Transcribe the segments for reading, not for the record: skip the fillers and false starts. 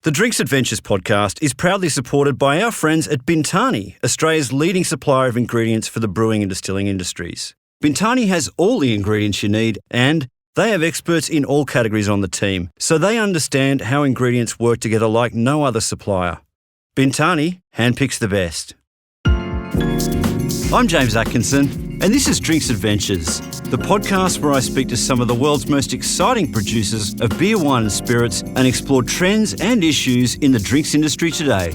The Drinks Adventures podcast is proudly supported by our friends at Bintani, Australia's leading supplier of ingredients for the brewing and distilling industries. Bintani has all the ingredients you need, and they have experts in all categories on the team, so they understand how ingredients work together like no other supplier. Bintani handpicks the best. I'm James Atkinson, and this is Drinks Adventures, the podcast where I speak to some of the world's most exciting producers of beer, wine and spirits and explore trends and issues in the drinks industry today.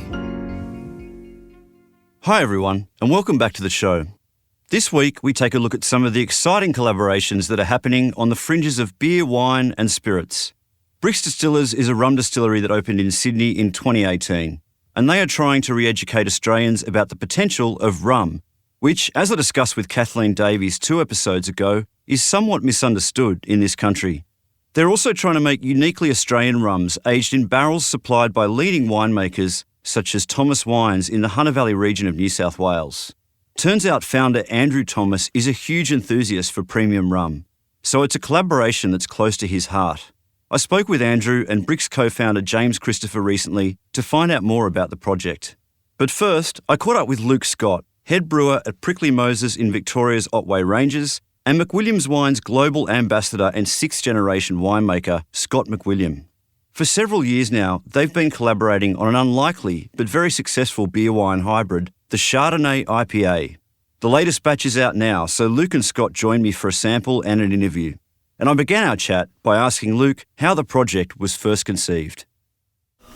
Hi everyone, and welcome back to the show. This week we take a look at some of the exciting collaborations that are happening on the fringes of beer, wine and spirits. Brix Distillers is a rum distillery that opened in Sydney in 2018, and they are trying to re-educate Australians about the potential of rum, which, as I discussed with Kathleen Davies 2 episodes ago, is somewhat misunderstood in this country. They're also trying to make uniquely Australian rums aged in barrels supplied by leading winemakers such as Thomas Wines in the Hunter Valley region of New South Wales. Turns out founder Andrew Thomas is a huge enthusiast for premium rum, so it's a collaboration that's close to his heart. I spoke with Andrew and Brix co-founder James Christopher recently to find out more about the project. But first, I caught up with Luke Scott, head brewer at Prickly Moses in Victoria's Otway Ranges, and McWilliam's Wine's global ambassador and 6th-generation winemaker, Scott McWilliam. For several years now, they've been collaborating on an unlikely but very successful beer-wine hybrid, the Chardonnay IPA. The latest batch is out now, so Luke and Scott joined me for a sample and an interview. And I began our chat by asking Luke how the project was first conceived.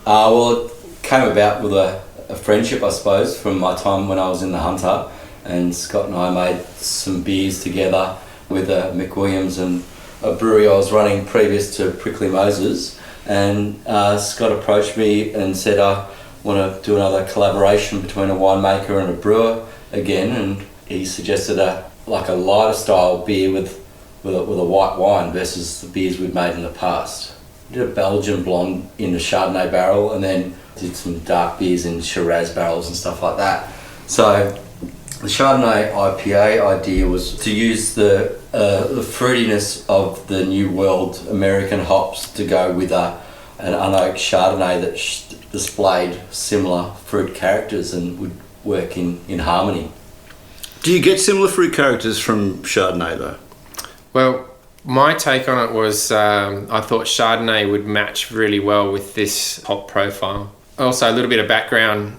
Well, it came about with a friendship, I suppose, from my time when I was in the Hunter, and Scott and I made some beers together with McWilliams and a brewery I was running previous to Prickly Moses, and Scott approached me and said I want to do another collaboration between a winemaker and a brewer again, and he suggested a lighter style beer with a white wine versus the beers we'd made in the past. We did a Belgian blonde in the Chardonnay barrel, and then did some dark beers in Shiraz barrels and stuff like that. So the Chardonnay IPA idea was to use the fruitiness of the New World American hops to go with an unoaked Chardonnay that displayed similar fruit characters and would work in harmony. Do you get similar fruit characters from Chardonnay though? Well, my take on it was I thought Chardonnay would match really well with this hop profile. Also, a little bit of background,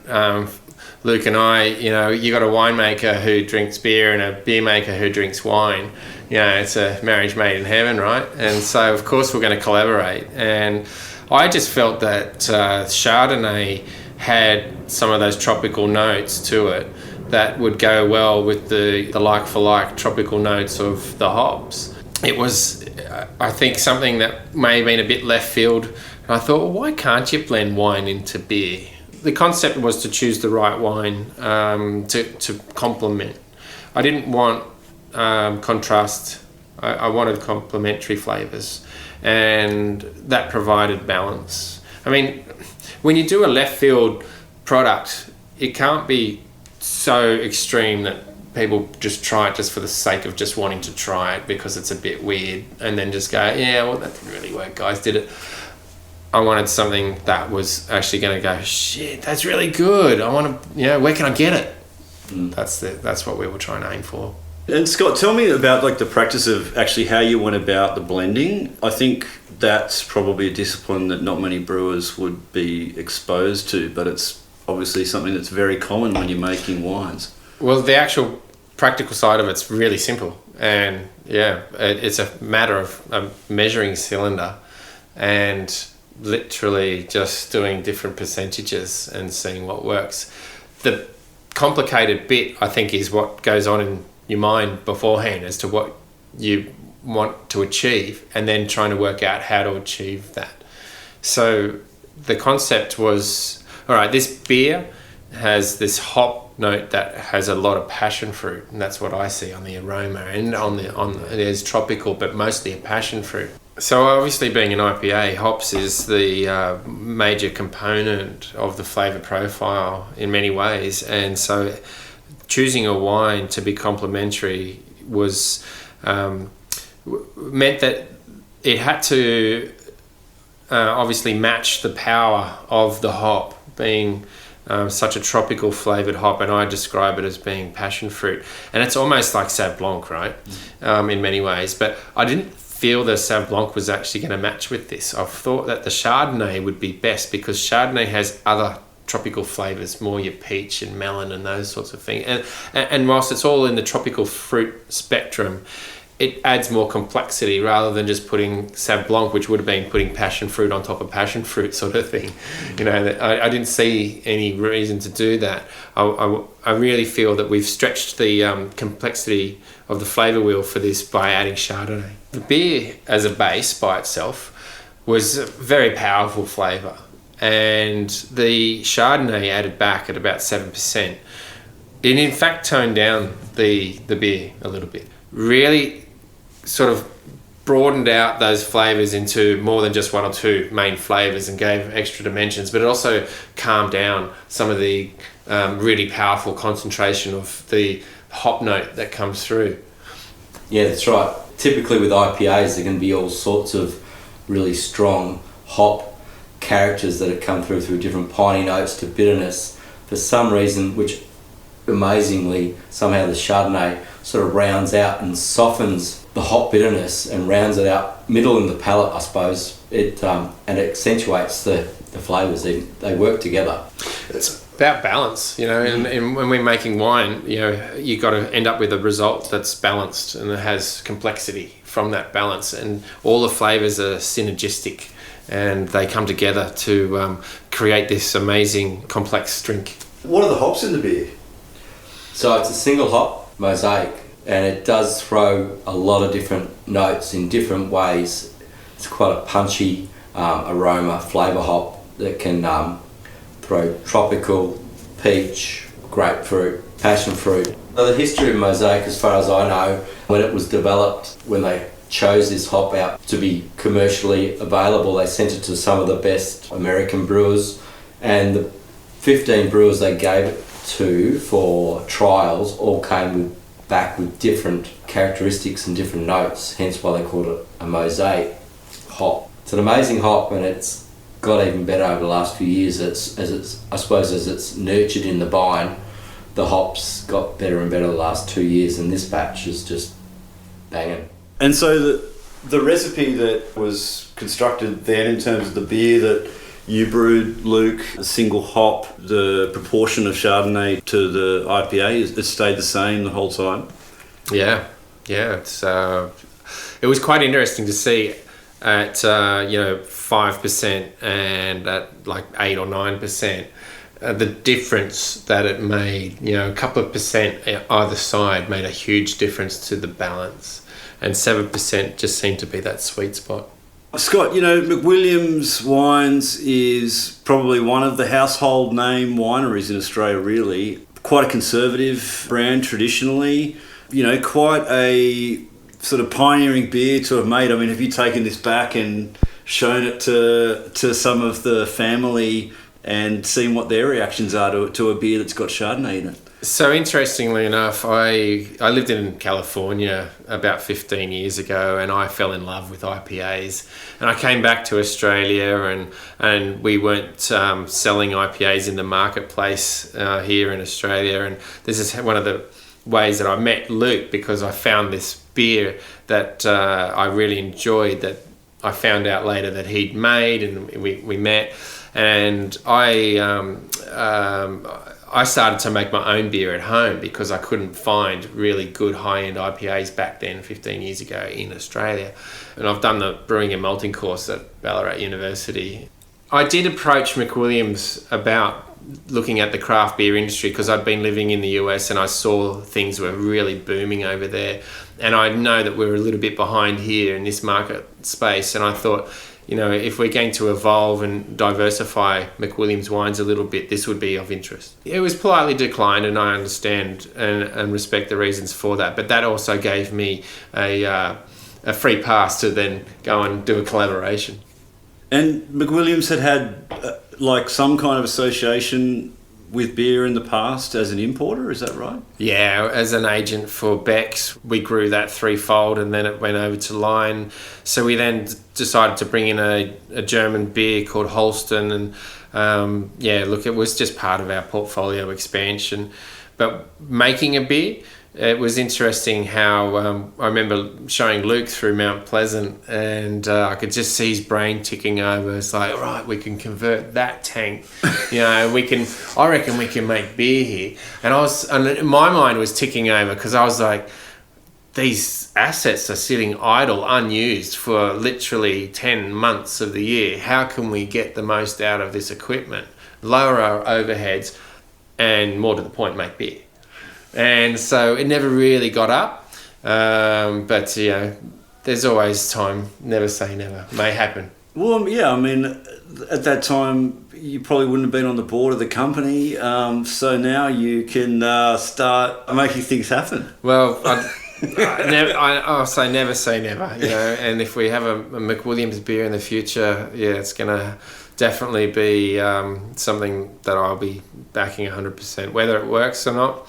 Luke and I, you got a winemaker who drinks beer and a beer maker who drinks wine. It's a marriage made in heaven, right? And so, of course, we're going to collaborate. And I just felt that Chardonnay had some of those tropical notes to it that would go well with the like-for-like tropical notes of the hops. It was, I think, something that may have been a bit left field. And I thought, well, why can't you blend wine into beer? The concept was to choose the right wine to complement. I didn't want contrast. I wanted complementary flavours, and that provided balance. I mean, when you do a left field product, it can't be so extreme that people just try it just for the sake of just wanting to try it because it's a bit weird, and then just go, yeah, well, that didn't really work, guys did it. I wanted something that was actually going to go, shit, that's really good. I want to, where can I get it? That's what we were trying to aim for. And Scott, tell me about the practice of actually how you went about the blending. I think that's probably a discipline that not many brewers would be exposed to, but it's obviously something that's very common when you're making wines. Well, the actual practical side of it's really simple, and it's a matter of a measuring cylinder and literally just doing different percentages and seeing what works. The complicated bit, I think, is what goes on in your mind beforehand as to what you want to achieve, and then trying to work out how to achieve that. So the concept was, all right, this beer has this hop note that has a lot of passion fruit, and that's what I see on the aroma, and on it is tropical, but mostly a passion fruit. So obviously, being an IPA, hops is the major component of the flavour profile in many ways, and so choosing a wine to be complementary was meant that it had to obviously match the power of the hop being such a tropical flavoured hop, and I describe it as being passion fruit. And it's almost like Sauv Blanc, right? In many ways. But I didn't feel the Sauv Blanc was actually going to match with this. I thought that the Chardonnay would be best because Chardonnay has other tropical flavours, more your peach and melon and those sorts of things. And whilst it's all in the tropical fruit spectrum, it adds more complexity rather than just putting Sauv Blanc, which would have been putting passion fruit on top of passion fruit sort of thing. You know, I didn't see any reason to do that. I really feel that we've stretched the complexity of the flavour wheel for this by adding Chardonnay. The beer as a base by itself was a very powerful flavour, and the Chardonnay added back at about 7%. It in fact toned down the beer a little bit. Really sort of broadened out those flavours into more than just one or two main flavours and gave extra dimensions, but it also calmed down some of the really powerful concentration of the hop note that comes through. Yeah, that's right. Typically with IPAs, there can be all sorts of really strong hop characters that have come through different piney notes to bitterness. For some reason, which amazingly, somehow the Chardonnay sort of rounds out and softens the hop bitterness and rounds it out middle in the palate, I suppose. It and it accentuates the flavours. They work together. It's about balance, you know, and when we're making wine, you know, you got to end up with a result that's balanced and it has complexity from that balance, and all the flavours are synergistic and they come together to create this amazing complex drink. What are the hops in the beer? So it's a single hop mosaic, and it does throw a lot of different notes in different ways. It's quite a punchy aroma, flavour hop that can throw tropical, peach, grapefruit, passion fruit. Now, the history of mosaic, as far as I know, when it was developed, when they chose this hop out to be commercially available, they sent it to some of the best American brewers, and the 15 brewers they gave it to for trials all came back with different characteristics and different notes, hence why they called it a mosaic hop. It's an amazing hop, and it's got even better over the last few years. As it's nurtured in the vine, the hops got better and better the last 2 years, and this batch is just banging. And so the recipe that was constructed then in terms of the beer that you brewed, Luke, a single hop, the proportion of Chardonnay to the IPA, it stayed the same the whole time? Yeah. It was quite interesting to see at 5% and at like 8 or 9%, the difference that it made. You know, a couple of percent either side made a huge difference to the balance, and 7% just seemed to be that sweet spot. Scott, you know, McWilliam's Wines is probably one of the household name wineries in Australia, really. Quite a conservative brand traditionally, you know, quite a sort of pioneering beer to have made. I mean, have you taken this back and shown it to some of the family and seen what their reactions are to a beer that's got Chardonnay in it? So interestingly enough, I lived in California about 15 years ago, and I fell in love with IPAs. And I came back to Australia, and we weren't selling IPAs in the marketplace here in Australia. And this is one of the ways that I met Luke, because I found this beer that I really enjoyed, that I found out later that he'd made, and we met. And I started to make my own beer at home because I couldn't find really good high-end IPAs back then, 15 years ago, in Australia. And I've done the brewing and malting course at Ballarat University. I did approach McWilliam's about looking at the craft beer industry because I'd been living in the US and I saw things were really booming over there. And I know that we're a little bit behind here in this market space. And I thought, you know, if we're going to evolve and diversify McWilliam's wines a little bit, this would be of interest. It was politely declined, and I understand and respect the reasons for that. But that also gave me a free pass to then go and do a collaboration. And McWilliam's had like some kind of association with beer in the past as an importer, is that right? Yeah, as an agent for Beck's, we grew that threefold and then it went over to line. So we then decided to bring in a German beer called Holsten, and it was just part of our portfolio expansion. But making a beer, it was interesting how I remember showing Luke through Mount Pleasant, and I could just see his brain ticking over. It's like, all right, we can convert that tank, I reckon we can make beer here. And my mind was ticking over because I was like, these assets are sitting idle, unused for literally 10 months of the year. How can we get the most out of this equipment, lower our overheads, and more to the point, make beer? And so it never really got up, but there's always time. Never say never. May happen. Well, yeah, I mean, at that time you probably wouldn't have been on the board of the company, so now you can start making things happen. Well, I'll say never say never, and if we have a McWilliam's beer in the future, it's going to definitely be something that I'll be backing 100%, whether it works or not.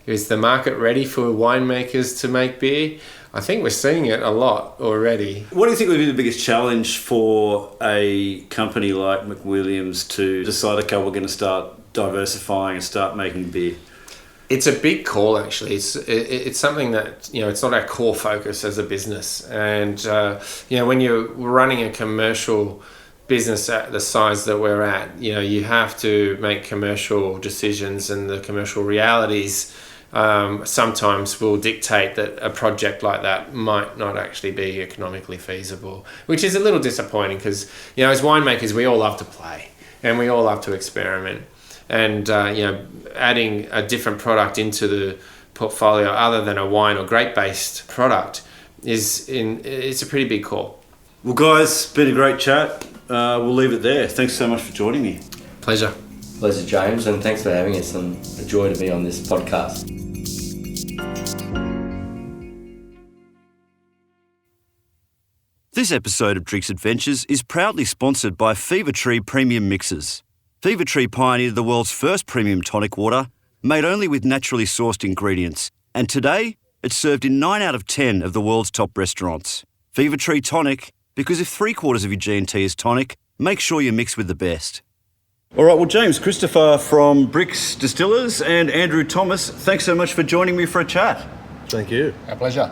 Is the market ready for winemakers to make beer? I think we're seeing it a lot already. What do you think would be the biggest challenge for a company like McWilliam's to decide, okay, we're going to start diversifying and start making beer? It's a big call, actually. It's something that, it's not our core focus as a business. And, when you're running a commercial business at the size that we're at, you have to make commercial decisions, and the commercial realities sometimes will dictate that a project like that might not actually be economically feasible, which is a little disappointing because, as winemakers, we all love to play and we all love to experiment. And, adding a different product into the portfolio other than a wine or grape-based product it's a pretty big call. Well, guys, been a great chat. We'll leave it there. Thanks so much for joining me. Pleasure, James, and thanks for having us, and a joy to be on this podcast. This episode of Brix Adventures is proudly sponsored by Fever Tree Premium Mixers. Fever Tree pioneered the world's first premium tonic water, made only with naturally sourced ingredients, and today it's served in 9 out of 10 of the world's top restaurants. Fever Tree Tonic, because if 3/4 of your G&T is tonic, make sure you mix with the best. All right, well, James Christopher from Brix Distillers and Andrew Thomas, thanks so much for joining me for a chat. Thank you. Our pleasure.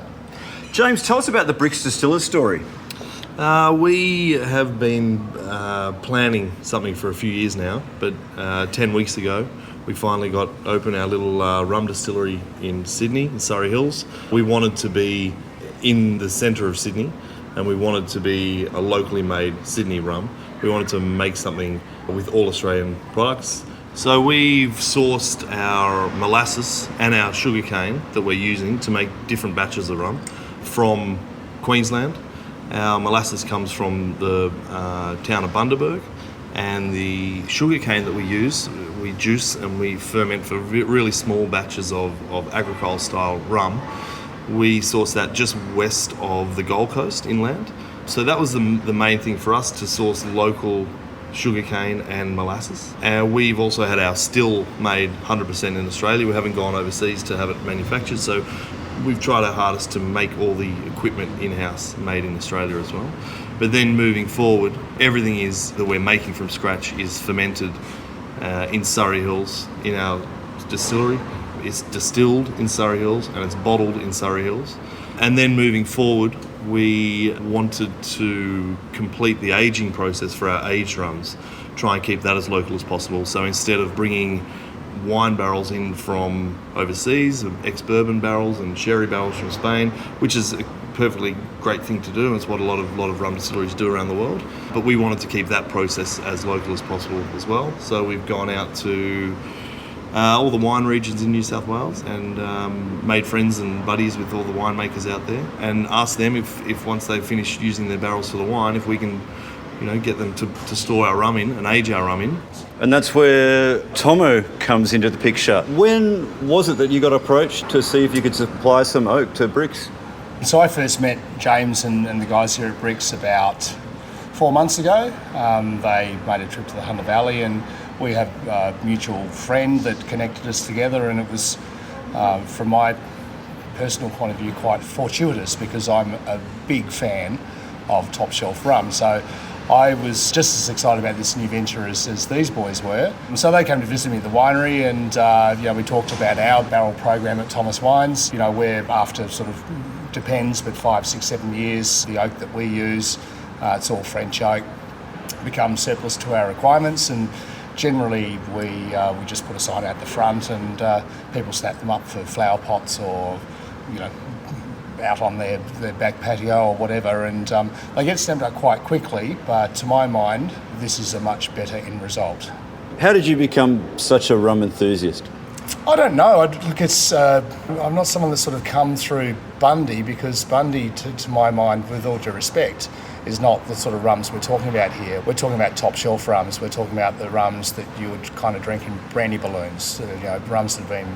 James, tell us about the Brix Distillers story. We have been planning something for a few years now, but 10 weeks ago we finally got open our little rum distillery in Sydney, in Surrey Hills. We wanted to be in the centre of Sydney, and we wanted to be a locally made Sydney rum. We wanted to make something with all Australian products. So we've sourced our molasses and our sugarcane that we're using to make different batches of rum from Queensland. Our molasses comes from the town of Bundaberg, and the sugarcane that we use, we juice and we ferment for really small batches of agricole style rum. We source that just west of the Gold Coast inland. So that was the main thing for us, to source local sugarcane and molasses. And we've also had our still made 100% in Australia. We haven't gone overseas to have it manufactured. So we've tried our hardest to make all the equipment in-house, made in Australia as well. But then moving forward, everything that we're making from scratch is fermented in Surrey Hills in our distillery. It's distilled in Surrey Hills and it's bottled in Surrey Hills. And then moving forward, we wanted to complete the aging process for our aged rums, try and keep that as local as possible. So instead of bringing wine barrels in from overseas, ex-bourbon barrels and sherry barrels from Spain, which is a perfectly great thing to do, and it's what a lot of rum distilleries do around the world. But we wanted to keep that process as local as possible as well. So we've gone out to all the wine regions in New South Wales and made friends and buddies with all the winemakers out there, and asked them if once they've finished using their barrels for the wine, if we can get them to store our rum in and age our rum in. And that's where Tomo comes into the picture. When was it that you got approached to see if you could supply some oak to Brix? So I first met James and the guys here at Brix about 4 months ago. They made a trip to the Hunter Valley, and We have a mutual friend that connected us together, and it was, from my personal point of view, quite fortuitous because I'm a big fan of top shelf rum. So I was just as excited about this new venture as these boys were. And so they came to visit me at the winery, and we talked about our barrel program at Thomas Wines. We're after sort of, depends, but 5, 6, 7 years, the oak that we use, it's all French oak, becomes surplus to our requirements, and generally we just put a sign out the front, and people snap them up for flower pots or out on their back patio or whatever, and they get stamped up quite quickly, but to my mind this is a much better end result. How did you become such a rum enthusiast? I don't know. I'm not someone that's sort of come through Bundy, because Bundy, to my mind, with all due respect, is not the sort of rums we're talking about here. We're talking about top shelf rums. We're talking about the rums that you would kind of drink in brandy balloons. Rums that have been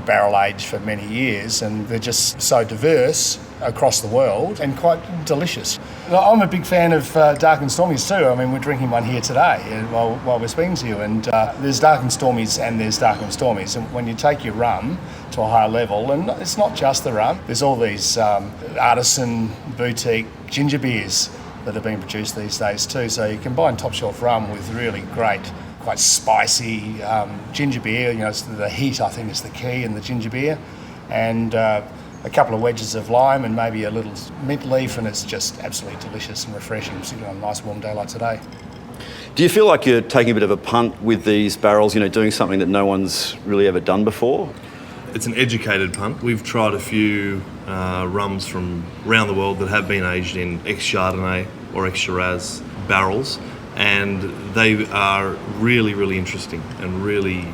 barrel aged for many years, and they're just so diverse across the world and quite delicious. I'm a big fan of dark and stormies too. I mean, we're drinking one here today while we're speaking to you, and there's dark and stormies and there's dark and stormies, and when you take your rum to a higher level, and it's not just the rum, there's all these artisan boutique ginger beers that are being produced these days too. So you combine top shelf rum with really great, quite spicy ginger beer. The heat, I think, is the key in the ginger beer, and a couple of wedges of lime and maybe a little mint leaf, and it's just absolutely delicious and refreshing, particularly on a nice warm day like today. Do you feel like you're taking a bit of a punt with these barrels, doing something that no one's really ever done before? It's an educated punt. We've tried a few rums from around the world that have been aged in ex-Chardonnay or ex-Shiraz barrels, and they are really, really interesting and really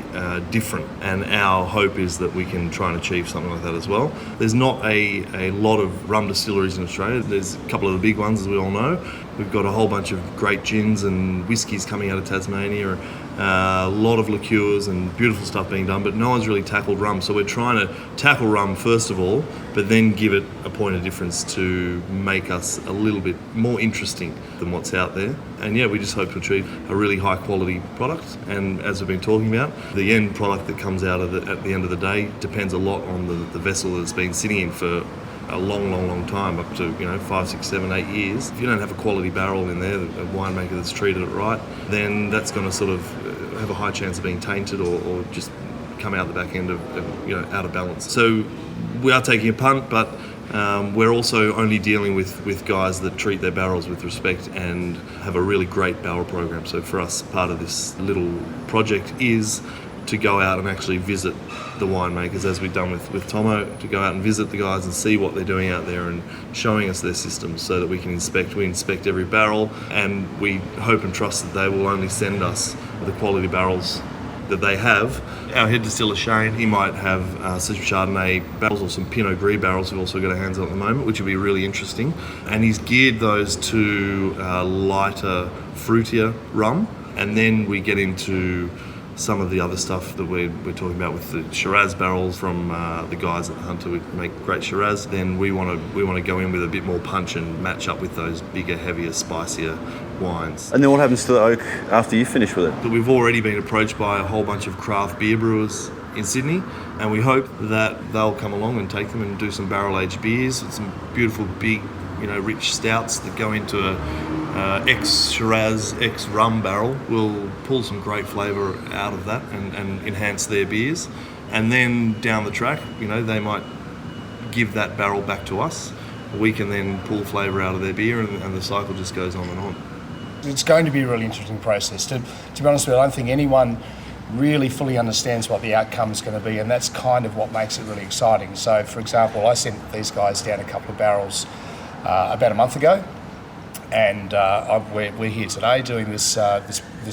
different. And our hope is that we can try and achieve something like that as well. There's not a lot of rum distilleries in Australia. There's a couple of the big ones, as we all know. We've got a whole bunch of great gins and whiskies coming out of Tasmania, a lot of liqueurs and beautiful stuff being done, but no one's really tackled rum. So we're trying to tackle rum first of all, but then give it a point of difference to make us a little bit more interesting than what's out there. And we just hope to achieve a really high quality product. And as we've been talking about, the end product that comes out of at the end of the day depends a lot on the vessel that it's been sitting in for a long time, up to 5, 6, 7, 8 years. If you don't have a quality barrel in there, a winemaker that's treated it right, then that's going to sort of have a high chance of being tainted or just come out the back end of out of balance. So we are taking a punt, but we're also only dealing with guys that treat their barrels with respect and have a really great barrel program. So for us, part of this little project is to go out and actually visit the winemakers, as we've done with Tomo, to go out and visit the guys and see what they're doing out there and showing us their systems so that we can inspect. We inspect every barrel, and we hope and trust that they will only send us the quality barrels that they have. Our head distiller Shane, he might have some Chardonnay barrels or some Pinot Gris barrels we've also got our hands on at the moment, which will be really interesting. And he's geared those to lighter, fruitier rum, and then we get into some of the other stuff that we're talking about with the Shiraz barrels from the guys at the Hunter. We make great Shiraz. Then we want to go in with a bit more punch and match up with those bigger, heavier, spicier wines. And then what happens to the oak after you finish with it? But we've already been approached by a whole bunch of craft beer brewers in Sydney, and we hope that they'll come along and take them and do some barrel-aged beers with some beautiful, big, rich stouts that go into a ex-Shiraz, ex-rum barrel. Will pull some great flavour out of that and enhance their beers. And then down the track, they might give that barrel back to us. We can then pull flavour out of their beer, and the cycle just goes on and on. It's going to be a really interesting process. To be honest with you, I don't think anyone really fully understands what the outcome is going to be, and that's kind of what makes it really exciting. So, for example, I sent these guys down a couple of barrels about a month ago, and we're here today doing this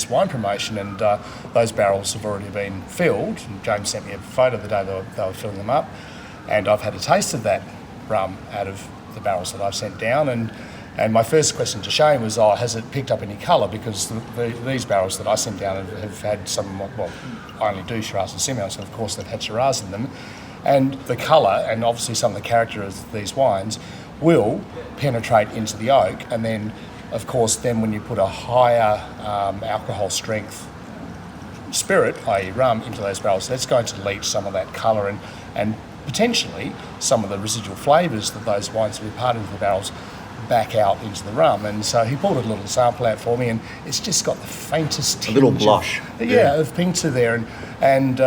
wine promotion, and those barrels have already been filled. And James sent me a photo the day they were filling them up, and I've had a taste of that rum out of the barrels that I've sent down, and my first question to Shane was, has it picked up any colour? Because these barrels that I sent down have had some, I only do Shiraz and Semillon, so of course they've had Shiraz in them, and the colour and obviously some of the character of these wines will penetrate into the oak, and then of course when you put a higher alcohol strength spirit, i.e. rum, into those barrels. That's going to leach some of that colour and potentially some of the residual flavours that those wines have imparted into the barrels back out into the rum. And so he pulled a little sample out for me, and it's just got the faintest tinge, a little blush, of pink to there. And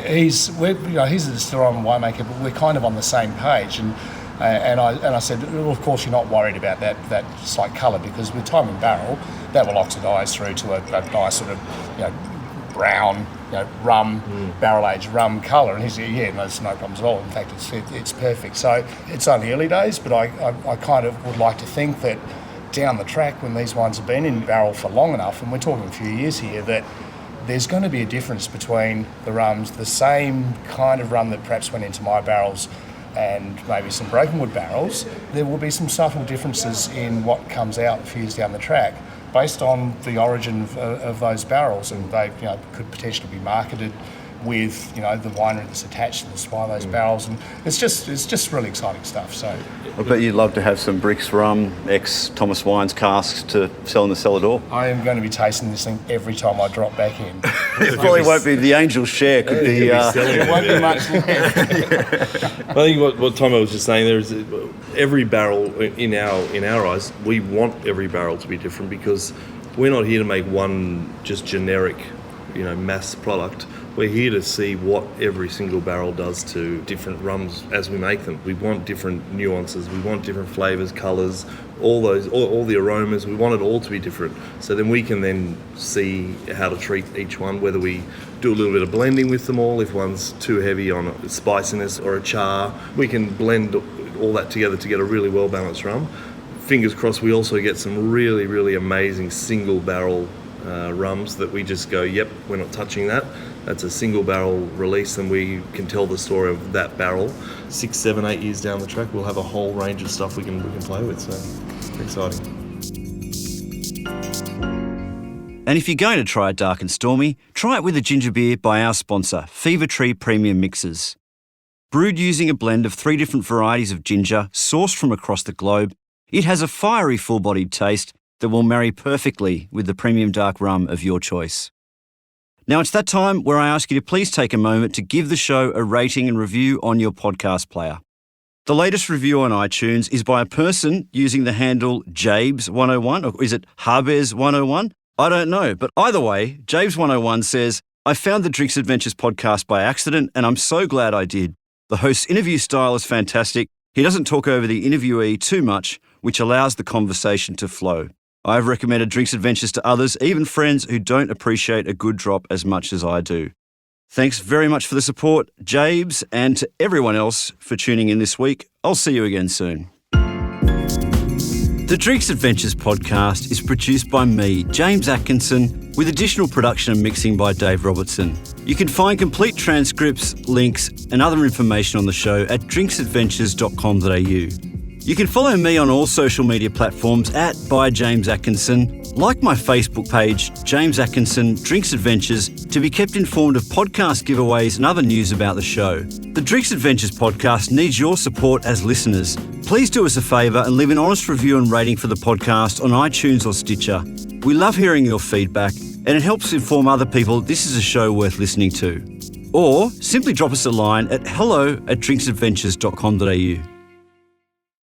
he's a distiller, I'm a winemaker, but we're kind of on the same page. And I said, well, of course you're not worried about that slight colour, because with time in barrel, that will oxidise through to a nice sort of brown rum, barrel-aged rum colour. And he said, no, there's no problems at all. In fact, it's perfect. So it's only early days, but I kind of would like to think that down the track, when these wines have been in barrel for long enough, and we're talking a few years here, that there's going to be a difference between the rums, the same kind of rum that perhaps went into my barrels and maybe some broken wood barrels. There will be some subtle differences in what comes out a few years down the track based on the origin of those barrels, and they could potentially be marketed with the winery that's attached to the supply of those barrels, and it's just really exciting stuff. So I bet you'd love to have some Brix rum, ex-Thomas Wines casks to sell in the cellar door. I am going to be tasting this thing every time I drop back in. It probably won't be the Angel's share. Could be. It won't be much left. I think what Tomo was just saying there is every barrel in our eyes, we want every barrel to be different, because we're not here to make one just generic, mass product. We're here to see what every single barrel does to different rums as we make them. We want different nuances, we want different flavours, colours, all the aromas. We want it all to be different. So then we can then see how to treat each one, whether we do a little bit of blending with them all. If one's too heavy on a spiciness or a char, we can blend all that together to get a really well-balanced rum. Fingers crossed we also get some really, really amazing single barrel rums that we just go, yep, we're not touching that. That's a single barrel release, and we can tell the story of that barrel. 6, 7, 8 years down the track, we'll have a whole range of stuff we can play with. So it's exciting. And if you're going to try a dark and stormy, try it with a ginger beer by our sponsor, Fever Tree Premium Mixers. Brewed using a blend of 3 different varieties of ginger sourced from across the globe, it has a fiery, full-bodied taste that will marry perfectly with the premium dark rum of your choice. Now it's that time where I ask you to please take a moment to give the show a rating and review on your podcast player. The latest review on iTunes is by a person using the handle Jabes101, or is it Harbes101? I don't know, but either way, Jabes101 says, I found the Drinks Adventures podcast by accident, and I'm so glad I did. The host's interview style is fantastic. He doesn't talk over the interviewee too much, which allows the conversation to flow. I've recommended Drinks Adventures to others, even friends who don't appreciate a good drop as much as I do. Thanks very much for the support, Jabes, and to everyone else for tuning in this week. I'll see you again soon. The Drinks Adventures podcast is produced by me, James Atkinson, with additional production and mixing by Dave Robertson. You can find complete transcripts, links, and other information on the show at drinksadventures.com.au. You can follow me on all social media platforms at by James Atkinson, like my Facebook page, James Atkinson Drinks Adventures, to be kept informed of podcast giveaways and other news about the show. The Drinks Adventures podcast needs your support as listeners. Please do us a favour and leave an honest review and rating for the podcast on iTunes or Stitcher. We love hearing your feedback, and it helps inform other people this is a show worth listening to. Or simply drop us a line at hello@drinksadventures.com.au.